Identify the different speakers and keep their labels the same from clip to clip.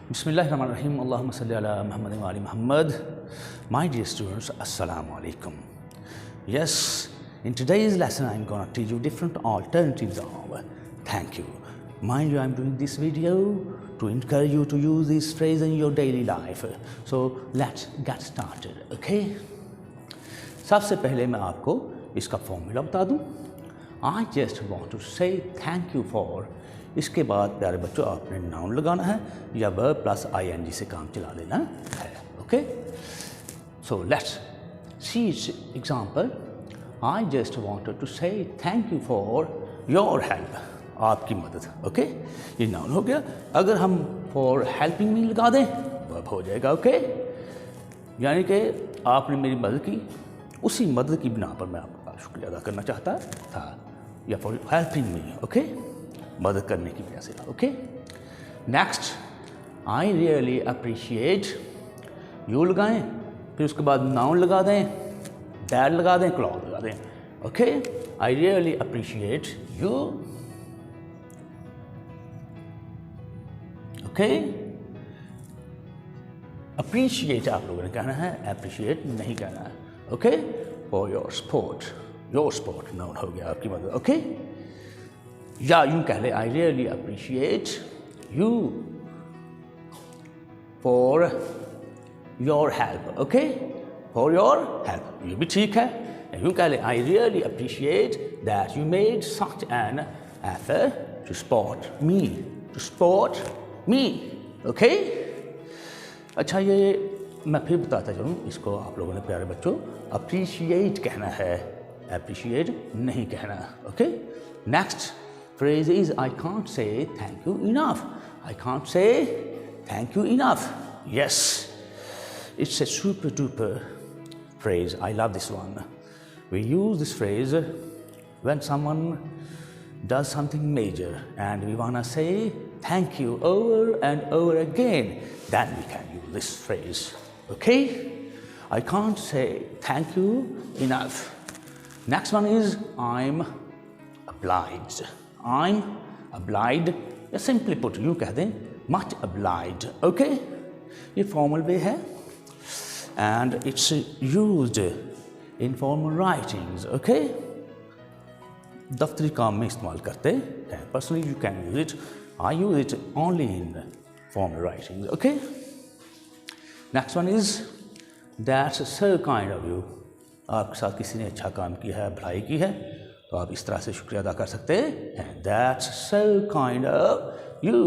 Speaker 1: Bismillahirrahmanirrahim. Allahumma salli ala Muhammad wa ali Muhammad. My dear students, Assalamu alaikum. Yes, in today's lesson I'm going to teach you different alternatives of thank you. Mind you, I'm doing this video to encourage you to use this phrase in your daily life. So let's get started, okay? सबसे पहले मैं आपको इसका formula बता दूं. I just want to say thank you for. इसके बाद प्यारे बच्चों आपने नाउन लगाना है या वर्ब प्लस ing से काम चला लेना है. Okay, so let's see it's example. I just wanted to say thank you for your help. आपकी मदद. ओके, ये नाउन हो गया. अगर हम फॉर हेल्पिंग मी लगा दें वर्ब हो जाएगा. ओके, यानी कि आपने मेरी मदद की, उसी मदद की बिना पर मैं आपका शुक्रिया अदा करना चाहता था. या फॉर हेल्पिंग मी. ओके, मदद करने की वजह से. Okay, next I really appreciate. You लगाएं, फिर उसके बाद नाउन लगा दें, दैट लगा दें, क्लॉज लगा दें. Okay, I really appreciate you. Okay, appreciate आप लोगों ने कहना है, अप्रिशिएट नहीं कहना है. Okay, for your support. Your support noun हो गया, आपकी मदद. ओके, या यूं कह ले, I really appreciate you for your help. Okay, for your help, ये भी ठीक है. यूं कह ले, I really appreciate that you made such an effort to support me. To support me. Okay, अच्छा, ये मैं फिर बताता चलूँ. इसको आप लोगों ने प्यारे बच्चों अप्रिशिएट कहना है, अप्रिशिएट नहीं कहना. Okay, next phrase is I can't say thank you enough. I can't say thank you enough. Yes, it's a super duper phrase. I love this one. We use this phrase when someone does something major and we wanna say thank you over and over again. Then we can use this phrase. Okay, I can't say thank you enough. Next one is I'm obliged. I'm obliged, या simply put यूँ कह दें much obliged. Okay, ये formal way है and it's used in formal writings. Okay, दफ्तरी काम में इस्तेमाल करते हैं. Personally you can use it. I use it only in formal writings. Okay, next one is that's so kind of you. आपके साथ किसी ने अच्छा काम किया है, भलाई की है, तो आप इस तरह से शुक्रिया अदा कर सकते हैं. That's so kind of you.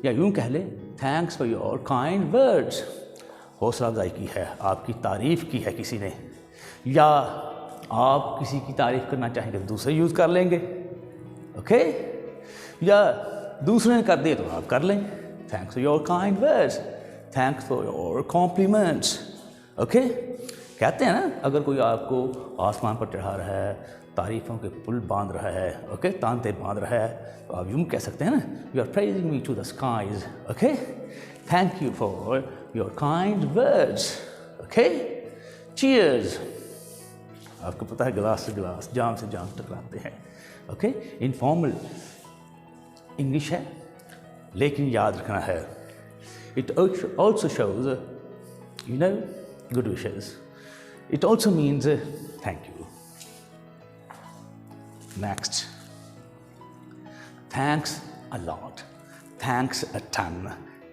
Speaker 1: या यूँ कह ले, thanks for your kind words. हौसला अफजाई की है, आपकी तारीफ़ की है किसी ने, या आप किसी की तारीफ़ करना चाहेंगे तो दूसरे यूज़ कर लेंगे. ओके, या दूसरे ने कर दिए तो आप कर लें. Thanks for your kind words, thanks for your compliments. Okay, कहते हैं ना, अगर कोई आपको आसमान पर चढ़ा रहा है, तारीफ़ों के पुल बांध रहा है, ओके, तांते बांध रहा है, तो आप यूँ कह सकते हैं ना, you are praising me to the skies. Okay, thank you for your kind words. Okay, cheers. आपको पता है गिलास से गिलास, जाम से जाम टकराते हैं. ओके, इनफॉर्मल इंग्लिश है, लेकिन याद रखना है, it also shows you know good wishes. It also means thank you. Next, thanks a lot, thanks a ton,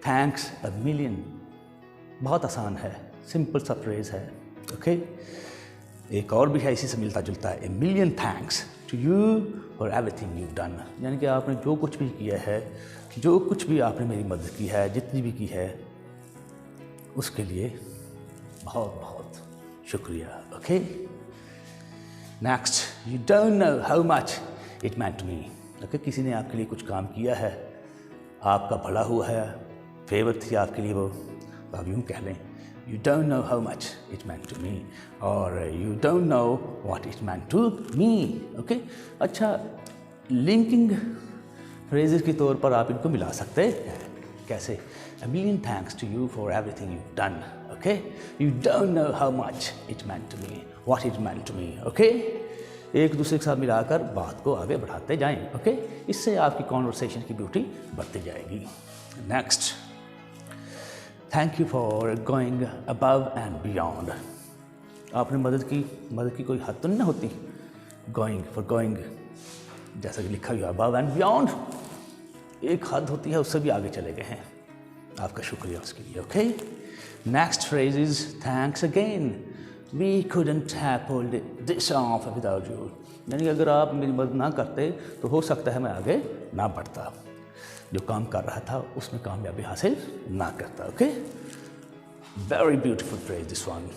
Speaker 1: thanks a million. बहुत आसान है, सिंपल सा फ्रेज है. ओके, एक और भी है इसी से मिलता जुलता है. A million thanks to you for everything you've done. यानी कि आपने जो कुछ भी किया है, जो कुछ भी आपने मेरी मदद की है, जितनी भी की है, उसके लिए बहुत बहुत शुक्रिया. Okay, next, you don't know how much it meant to me. Okay, किसी ने आपके लिए कुछ काम किया है, आपका भला हुआ है, फेवर थी आपके लिए वो, तो आप यूँ कह लें, you don't know how much it meant to me, और you don't know what it meant to me. Okay, अच्छा, लिंकिंग फ्रेजेस के तौर पर आप इनको मिला सकते हैं. कैसे? A million thanks to you for everything you've done. Okay, you don't know how much it meant to me, what it meant to me. Okay, एक दूसरे के साथ मिलाकर बात को आगे बढ़ाते जाएं. ओके, इससे आपकी कॉन्वर्सेशन की ब्यूटी बढ़ती जाएगी. Next, thank you for going above and beyond. आपने मदद की कोई हद तो नहीं ना होती। गोइंग फॉर गोइंग, जैसा कि लिखा हुआ अबव एंड बियॉन्ड, एक हद होती है, उससे भी आगे चले गए हैं। आपका शुक्रिया उसके लिए। Okay, next phrase is thanks again, we couldn't have pulled this off without you. यानी अगर आप मेरी मदद ना करते तो हो सकता है मैं आगे ना बढ़ता, जो काम कर रहा था उसमें कामयाबी हासिल ना करता। Okay, very beautiful phrase this one,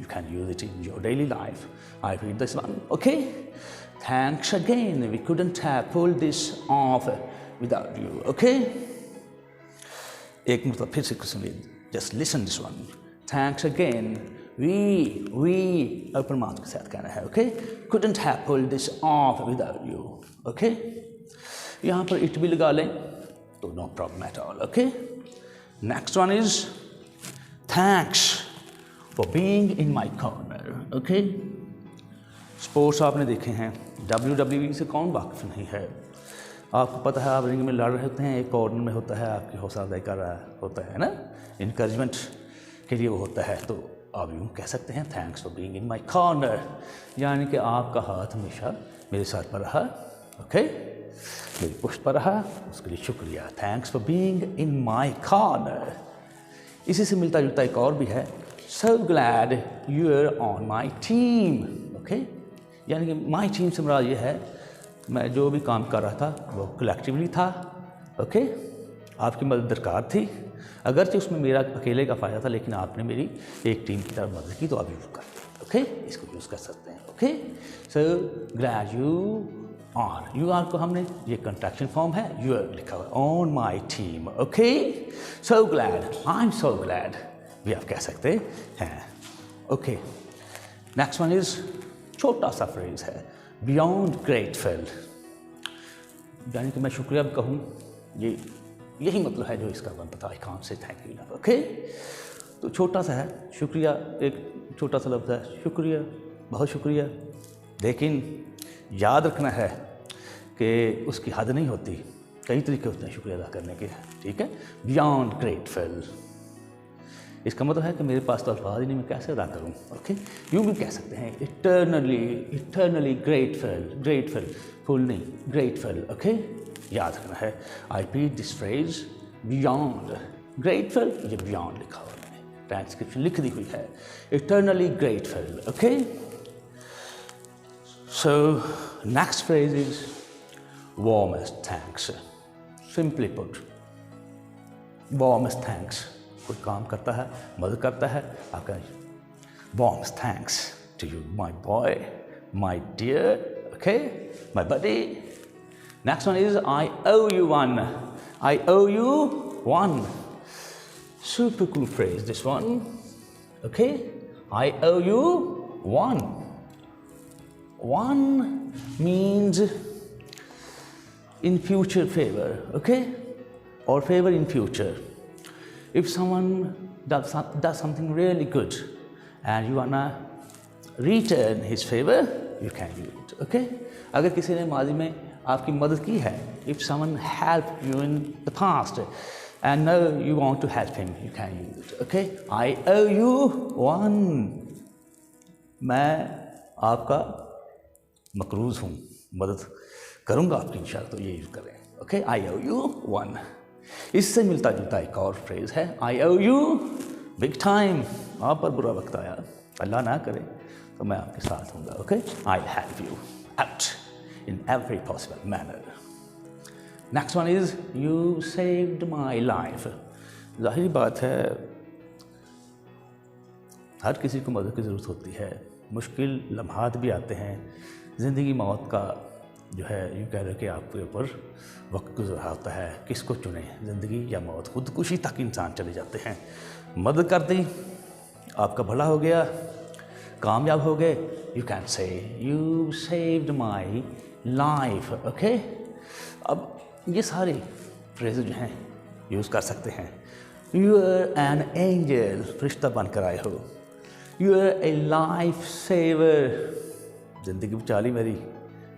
Speaker 1: you can use it in your daily life. I read this one. Okay, thanks again, we couldn't have pulled this off without you. Okay, एक मतलब फिर से सुनिए, just listen this one. Thanks again, we open mouth के साथ कहना है। Okay, couldn't have pulled this off without you. Okay, यहाँ पर it भी लगा लें तो no problem at all. Okay, next one is thanks for being in my corner. Okay, sports आपने देखे हैं, WWE से कौन वाकिफ नहीं है। आपको पता है आप रिंग में लड़ रहे होते हैं, एक कॉर्नर में होता है, आपकी हौसला अफजाई कर रहा होता है ना, इनकरेजमेंट के लिए वो होता है। तो आप यूँ कह सकते हैं thanks for being in my corner, यानी कि आपका हाथ हमेशा मेरे साथ पर रहा। ओके, मेरी पुष्ट पर रहा, उसके लिए शुक्रिया। Thanks for being in my corner. इसी से मिलता जुलता एक और भी है, so glad you're on my team. Okay, यानी कि my team से मुराद ये है मैं जो भी काम कर रहा था वो कलेक्टिवली था। ओके, आपकी मदद दरकार थी, अगरचे उसमें मेरा अकेले का फ़ायदा था, लेकिन आपने मेरी एक टीम की तरफ मदद की तो आप यूज़ करते। ओके, इसको यूज़ कर सकते हैं। Okay, so glad you are, you are को हमने, ये कंट्रैक्शन फॉर्म है, you are लिखा हुआ on my team. Okay, so glad, I'm so glad भी आप कह सकते हैं। ओके, नेक्स्ट वन इज छोटा सा फ्रेज है, बियॉन्ड ग्रेटफुल, यानी कि मैं शुक्रिया भी कहूँ, यही मतलब है जो इसका बनता था। I can't say thank you enough. Okay, तो छोटा सा है शुक्रिया, एक छोटा सा लफ्ज़ है शुक्रिया, बहुत शुक्रिया, लेकिन याद रखना है कि उसकी हद नहीं होती, कई तरीके होते हैं शुक्रिया अदा करने के। ठीक है, बियॉन्ड ग्रेटफुल, इसका मतलब है कि मेरे पास तो अल्फाज ही नहीं, मैं कैसे अदा करूँ। ओके, यूँ भी कह सकते हैं इटर्नली ग्रेटफुल, फुल नहीं, ग्रेटफुल। ओके, याद रखना है। I repeat this phrase, beyond grateful, ये बियॉन्ड लिखा हुआ है, ट्रांसक्रिप्शन लिख दी हुई है, eternally grateful. Okay, so next phrase is warmest thanks. Simply put, warmest thanks, कोई काम करता है, मदद करता है, आप कहें warmest thanks to you my boy, my dear. Okay, my buddy. Next one is I owe you one, I owe you one. Super cool phrase this one. Okay, I owe you one. One means in future favor. Okay, or favor in future. If someone does something really good and you wanna return his favor, you can use it. Okay, अगर किसी ने माजी में आपकी मदद की है, if someone helped you in the past and now you want to help him, you can use it. Okay, I owe you one. मैं आपका मकरूज़ हूँ, मदद करूँगा आपकी इंशाअल्लाह, तो ये यूज़ करें। Okay, I owe you one. इससे मिलता जुलता एक और फ्रेज है, आई owe you big time. आप पर बुरा वक्त आया, अल्लाह ना करे तो मैं आपके साथ हूँगा। Okay, I help you out in every possible manner. Next one is you saved my life. जाहिर बात है हर किसी को मदद की ज़रूरत होती है, मुश्किल लम्हात भी आते हैं, ज़िंदगी मौत का जो है यूँ कह रहे कि आपके ऊपर वक्त गुजर रहा होता है, किसको चुने, ज़िंदगी या मौत। खुदकुशी तक इंसान चले जाते हैं, मदद कर दी, आपका भला हो गया, कामयाब हो गए, you can say you saved my life. Okay, अब ये सारे फ्रेजेस जो हैं यूज़ कर सकते हैं। यू आर एन एंजल, फरिश्ता बनकर आए हो। You are a life saver, ज़िंदगी बचा ली मेरी।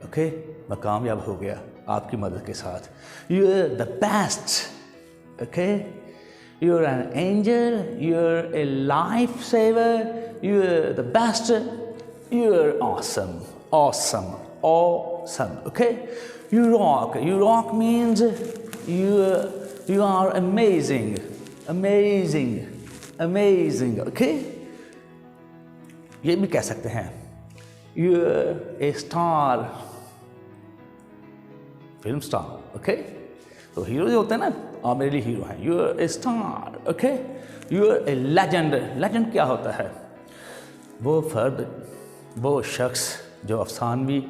Speaker 1: ओके, मैं कामयाब हो गया आपकी मदद के साथ। You are the best. Okay, you're an angel, you're a lifesaver, you're the best, you're awesome, awesome, awesome, okay? You rock means you are amazing, amazing, amazing, okay? ये भी कह सकते हैं you're a star, film star, okay? तो hero जो होते हैं ना, आप मेरे लिए हीरो हैं, you're a star, okay? you're a legend, legend क्या होता है? वो फर्द, वो शख्स जो अफसानवी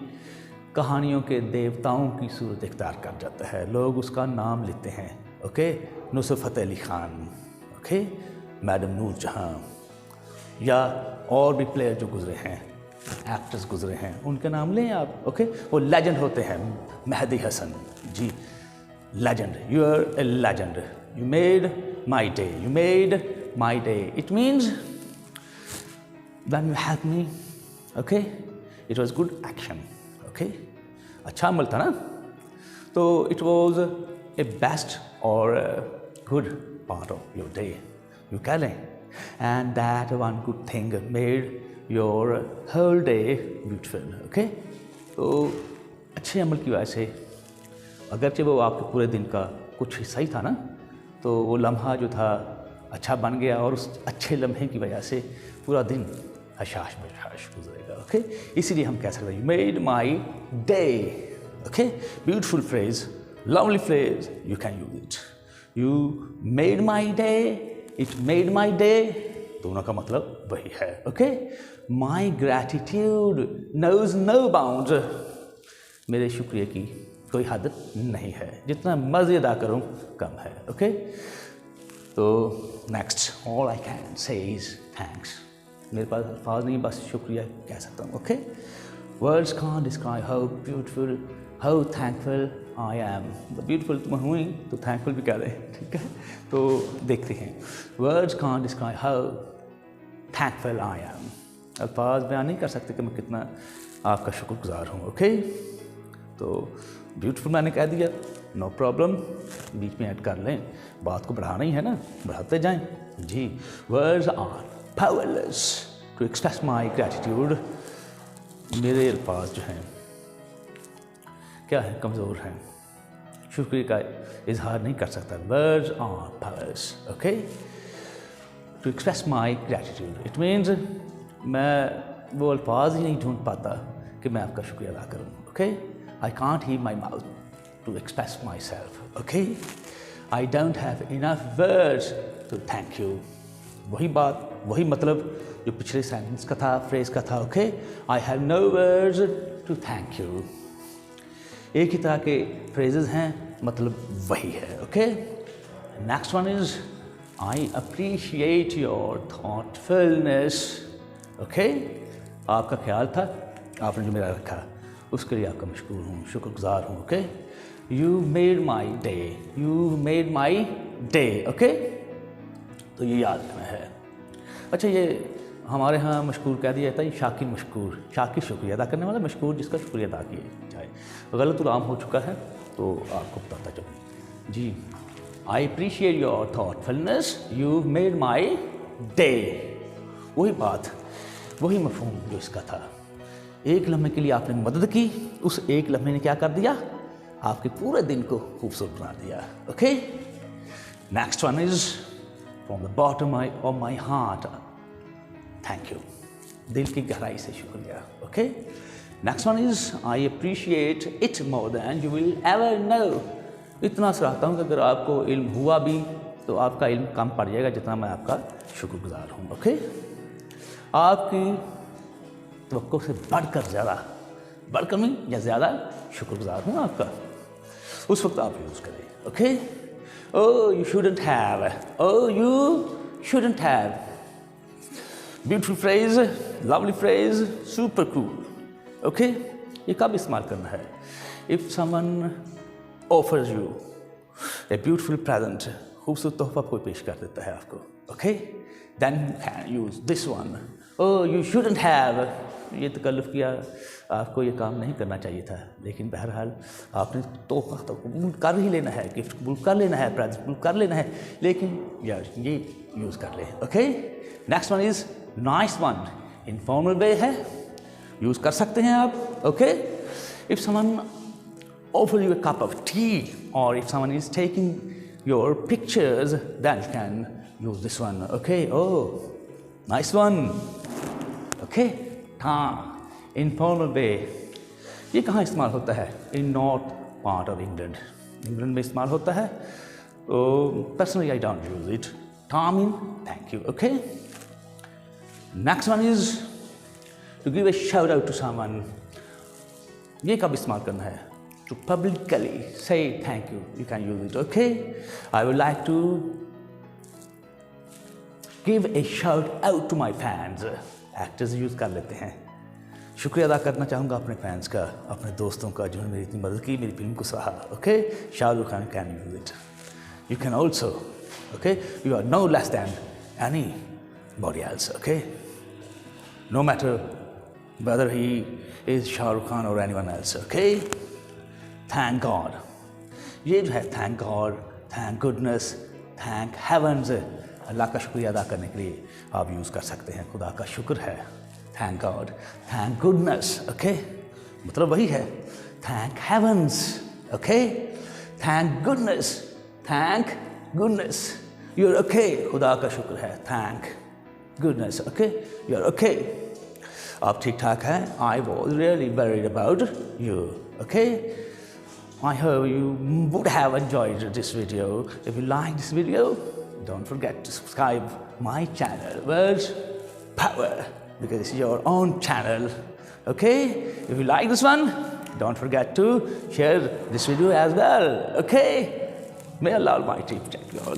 Speaker 1: कहानियों के देवताओं की सूरत इख्तियार कर जाता है, लोग उसका नाम लेते हैं, okay? Nusrat Fateh Ali Khan, okay? Madam नूर जहाँ, या और भी प्लेयर जो गुजरे हैं, एक्टर्स गुजरे हैं, उनके नाम लें आप, ओके? वो लेजेंड होते हैं, Mehdi Hasan ji, legend, you are a legend, you made my day, you made my day, it means when you helped me, okay, it was good action, okay, अच्छा अमल था ना, तो it was a best or a good part of your day, you कह लें, and that one good thing made your whole day beautiful, okay, तो अच्छे अमल की वजह से, अगरचे वो आपके पूरे दिन का कुछ हिस्सा ही था ना, तो वो लम्हा जो था अच्छा बन गया और उस अच्छे लम्हे की वजह से पूरा दिन हशाश बशाश गुजरेगा, ओके? इसीलिए हम कह सकते हैं, you made my day, okay? Beautiful phrase, lovely phrase, you can use it, you made my day, it made my day, दोनों का मतलब वही है, ओके? माई ग्रैटिट्यूड नोज नो बाउंड, मेरे शुक्रिया की कोई हद नहीं है, जितना मर्जी अदा करूँ कम है, ओके? तो next, all I can say is thanks, मेरे पास अल्फाज नहीं, बस शुक्रिया कह सकता हूँ, okay? Words can't describe how beautiful, how thankful I am, beautiful तो मैं हूँ ही, तो थैंकफुल भी कह रहे हैं, ठीक है? तो देखते हैं, words can't describe how thankful I am, अल्फाज बयान नहीं कर सकते कि मैं कितना आपका शुक्रगुजार हूँ, ओके? तो ब्यूटीफुल मैंने कह दिया, नो प्रॉब्लम, बीच में ऐड कर लें, बात को बढ़ाना ही है ना, बढ़ाते जाएं जी। Words are powerless to express my gratitude, मेरे अल्फाज जो हैं क्या है, कमज़ोर हैं, शुक्रिया का इजहार नहीं कर सकता। Words are powerless, okay, to express my gratitude, it means मैं वो अल्फाज ही नहीं ढूंढ पाता कि मैं आपका शुक्रिया अदा करूँ, okay? I can't hear my mouth to express myself, okay? I don't have enough words to thank you, वही बात, वही मतलब जो पिछले सेंटेंस का था, फ्रेज का था, okay? I have no words to thank you, एक ही तरह के फ्रेजेस हैं, मतलब वही है, okay? Next one is I appreciate your thoughtfulness, okay? आपका ख्याल था, आपने जो मेरा रखा, उसके लिए आपका मशकूर हूँ, शुक्रगुजार हूँ, okay? You made my day, you made my day, okay? तो ये याद रखना है। अच्छा, ये हमारे यहाँ मशकूर कह दिया जाता है, शाकिर मशकूर, शाकिर शुक्रिया अदा करने वाला, मशकूर जिसका शुक्रिया अदा किया जाए, गलत उलाम हो चुका है तो आपको बताता चलूँ जी। I appreciate your thoughtfulness, you made my day, वही बात, वही मफहूम जो इसका था, एक लम्हे के लिए आपने मदद की, उस एक लम्हे ने क्या कर दिया, आपके पूरे दिन को खूबसूरत बना दिया, okay? Next one is from the bottom of my heart, thank you, दिल की गहराई से शुक्रिया, okay? Next one is I appreciate it more than you will ever know, इतना सराहता हूँ कि अगर आपको इल्म हुआ भी तो आपका इल्म कम पड़ जाएगा जितना मैं आपका शुक्रगुजार हूँ, ओके? आपकी तवक्को से बढ़कर ज़्यादा, बढ़कर मैं या ज़्यादा शुक्रगुजार हूँ आपका, उस वक्त आप यूज़ करें, okay? Oh, you shouldn't have. Oh, you shouldn't have. Beautiful phrase, lovely phrase, super cool. Okay? ये कब इस्तेमाल करना है? If someone offers you a beautiful present, खूबसूरत तोहफा कोई पेश कर देता है आपको, okay? Then you can use this one. Oh, you shouldn't have. ये तकल्लुफ़ किया, आपको ये काम नहीं करना चाहिए था, लेकिन बहरहाल आपने तोहफ़ा तो कबूल कर ही लेना है, गिफ्ट कबूल कर लेना है, प्रेजेंट कबूल कर लेना है, लेकिन यार ये यूज़ कर ले। Okay, next one is nice one. Informal वे है, यूज़ कर सकते हैं आप। Okay, if someone offer you a cup of tea, or if someone is taking your pictures, then you can use this one. Okay, oh, nice one. Okay, informal way, ये कहाँ इस्तेमाल होता है? In north part of England, England में इस्तेमाल होता है। Personally, I don't use it. Ta mean thank you. Okay, next one is to give a shout out to someone. ये कब इस्तेमाल करना है? To publicly say thank you. You can use it. Okay, I would like to give a shout out to my fans. Actors use कर लेते हैं। शुक्रिया अदा करना चाहूँगा अपने फैंस का, अपने दोस्तों का, जिन्होंने मेरी इतनी मदद की, मेरी फिल्म को सराहा। Okay, Shahrukh Khan can use it. You can also, okay, you are no less than anybody else. Okay, no matter whether he is Shahrukh Khan or anyone else. Okay, thank God. ये जो है thank God, thank goodness, thank heavens, अल्लाह का शुक्रिया अदा करने के लिए आप यूज़ कर सकते हैं। खुदा का शुक्र है, thank God, thank goodness. Okay, मतलब वही है, thank heavens. Okay, thank goodness, thank goodness. You're okay. खुदा का शुक्र है, thank goodness. Okay, you're okay. आप ठीक ठाक हैं? I was really worried about you. Okay, I hope you would have enjoyed this video. If you like this video, don't forget to subscribe my channel, Words Power, because it's your own channel. Okay, if you like this one, don't forget to share this video as well. Okay, may Allah Almighty protect you all.